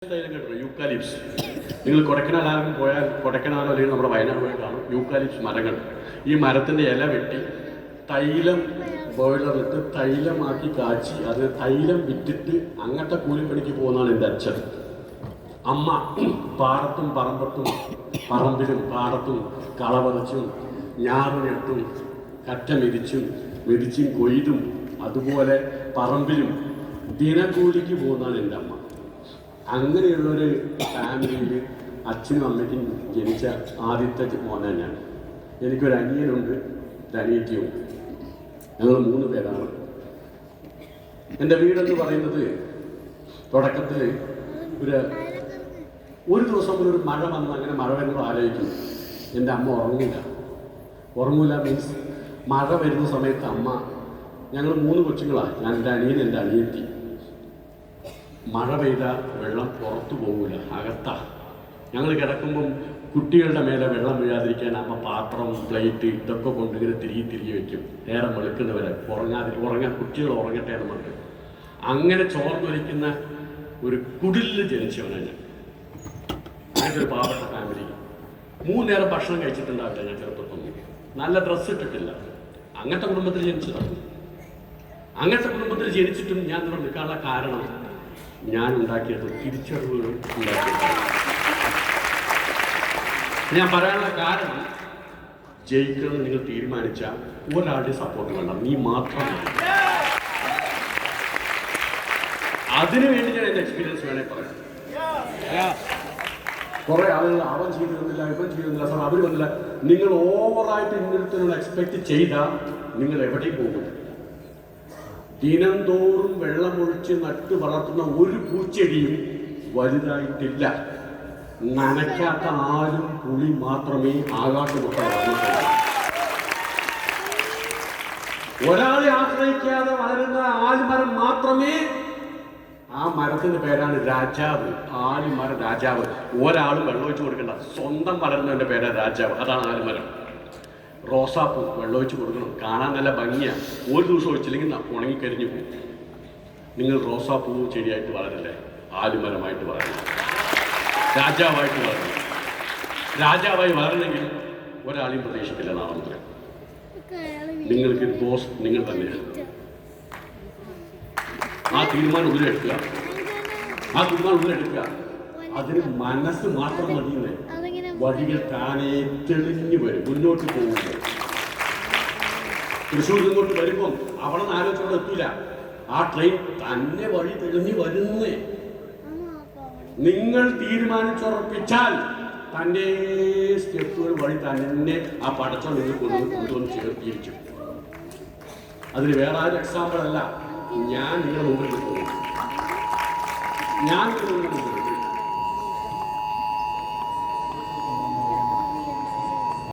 യൂക്കാലിപ്സ്. നിങ്ങൾ കൊടൈക്കനാൽ ആരും പോയാൽ കൊടൈക്കനാലോ അല്ലെങ്കിൽ നമ്മുടെ വയനാട് പോയി കാണും യൂക്കാലിപ്സ് മരങ്ങൾ. ഈ മരത്തിൻ്റെ ഇല വെട്ടി തൈലം ബോയിലറിട്ട് തൈലമാക്കി കാച്ചി അത് തൈലം വിറ്റിട്ട് അങ്ങനത്തെ കൂലിപ്പണിക്ക് പോകുന്നതാണ് എൻ്റെ അച്ഛൻ. അമ്മ പാടത്തും പറമ്പിലും പാടത്തും കളപറിച്ചും ഞാറുനെട്ടും കറ്റ മെതിച്ചും കൊയ്തും അതുപോലെ പറമ്പിലും ദിനക്കൂലിക്ക് പോകുന്നതാണ് എൻ്റെ അമ്മ. അങ്ങനെയുള്ളൊരു ഫാമിലിയിൽ അച്ഛനും അമ്മയ്ക്കും ജനിച്ച ആദ്യത്തെ മോനാണ് ഞാൻ. എനിക്കൊരു അനിയനുണ്ട്, ഒരു അനിയത്തിയുണ്ട്. ഞങ്ങൾ 3 പേരാണ്. എൻ്റെ വീടെന്ന് പറയുന്നത് തുടക്കത്തിൽ ഒരു ദിവസം ഒരു മഴ വന്ന് അങ്ങനെ മഴ വരുമ്പോൾ ആലോചിക്കും എൻ്റെ അമ്മ ഉറങ്ങൂല മീൻസ് മഴ വരുന്ന സമയത്ത് അമ്മ, ഞങ്ങൾ 3 കൊച്ചുങ്ങളാണ്, ഞാൻ എൻ്റെ അനിയൻ എൻ്റെ അനിയത്തി. മഴ പെയ്ത വെള്ളം പുറത്തു പോകില്ല, അകത്താ. ഞങ്ങൾ കിടക്കുമ്പം കുട്ടികളുടെ മേലെ വെള്ളം വീഴാതിരിക്കാൻ അമ്മ പാത്രം പ്ലേറ്റ് ഇതൊക്കെ കൊണ്ട് ഇങ്ങനെ തിരികെ വെക്കും. നേരം വെളുക്കുന്നവരെ ഉറങ്ങാൻ കുട്ടികൾ ഉറങ്ങട്ടെ എന്ന് പറഞ്ഞു. അങ്ങനെ ചോർന്നൊലിക്കുന്ന ഒരു കുടിലിൽ ജനിച്ചവനാണ് ഞാൻ. അങ്ങനത്തെ ഒരു പാവപ്പെട്ട ഫാമിലി. 3 നേരം ഭക്ഷണം കഴിച്ചിട്ടുണ്ടാവില്ല ഞാൻ ചെറുപ്പത്തൊന്നും. നല്ല ഡ്രസ്സ് ഇട്ടിട്ടില്ല. അങ്ങനത്തെ കുടുംബത്തിൽ ജനിച്ചതാണ്. അങ്ങനത്തെ കുടുംബത്തിൽ ജനിച്ചിട്ടും ഞാൻ ഇവിടെ നിൽക്കാനുള്ള കാരണം ഞാൻ ഉണ്ടാക്കിയത് തിരിച്ചറിവുകൾ ഉണ്ടാക്കിയത്. ഞാൻ പറയാനുള്ള കാരണം, ജയിക്കണമെന്ന് നിങ്ങൾ തീരുമാനിച്ചാൽ ഒരാളുടെ സപ്പോർട്ട് വേണ്ട, നീ മാത്രം. അതിനുവേണ്ടി ഞാൻ എൻ്റെ എക്സ്പീരിയൻസ് വേണേൽ പറയാം. കുറേ ആളുകൾ അവൻ ചെയ്തിരുന്നില്ല, ഇവൻ ചെയ്തിരുന്നില്ല, സാർ അവർ വന്നില്ല. നിങ്ങൾ ഓവറായിട്ട് ഇന്നലത്തിനുള്ള എക്സ്പെക്ട് ചെയ്താൽ നിങ്ങൾ എവിടെയും പോകും. ദിനം തോറും വെള്ളമൊഴിച്ച് നട്ടു വളർത്തുന്ന ഒരു പൂച്ചെടിയും വലുതായിട്ടില്ല. നനയ്ക്കാത്ത ആലും പുളി മാത്രമേ ആകാശമൊക്കെ വളർന്നിട്ടുള്ളൂ. ഒരാളെ ആശ്രയിക്കാതെ വളരുന്ന ആൽമരം മാത്രമേ, ആ മരത്തിന്റെ പേരാണ് രാജാവ്. ആൽമരം രാജാവ്. ഒരാളും വെള്ളമൊഴിച്ച് കൊടുക്കണ്ട, സ്വന്തം വളരുന്നതിന്റെ പേരാണ് രാജാവ്. അതാണ് ആൽമരം. റോസാപ്പൂ വെള്ളമൊഴിച്ച് കൊടുക്കണം, കാണാൻ നല്ല ഭംഗിയാണ്. ഒരു ദിവസം ഒഴിച്ചില്ലെങ്കിൽ ഉണങ്ങിക്കരിഞ്ഞു പോകും. നിങ്ങൾ റോസാപ്പൂ ചെടിയായിട്ട് വളരില്ലേ, ആലുമരമായിട്ട് വളരണം, രാജാവായിട്ട് വളരണം. രാജാവായി വളരണമെങ്കിൽ ഒരാളെയും പ്രതീക്ഷിക്കില്ല. നാളെ മുതൽ നിങ്ങൾക്ക് ബോസ് നിങ്ങൾ തന്നെയാണ്. ആ തീരുമാനം ഉള്ളിലെടുക്കുക. അതിന് മനസ്സ് മാത്രം മതിയെന്നേ. വഴികൾ താനേ തെളിഞ്ഞു വരും. മുന്നോട്ട് പോകുമ്പോൾ തൃശ്ശൂർ ഇങ്ങോട്ട് വരുമ്പം അവിടെ നിന്ന് ആലോചിച്ചോടെ എത്തൂല. ആ ട്രെയിൻ തന്നെ വഴി തെളിഞ്ഞു വരുന്നേ. നിങ്ങൾ തീരുമാനിച്ചുറപ്പിച്ചാൽ തൻ്റെ സ്റ്റെപ്പുകൾ വഴി തന്നെ ആ പടച്ചോ നിങ്ങൾ കൊണ്ടുവന്ന് ചേർത്തിരിക്കും. അതിന് വേറെ ആരും എക്സാമ്പിൾ അല്ല, ഞാൻ നിങ്ങളുടെ മുമ്പിൽ നിൽക്കുന്നു.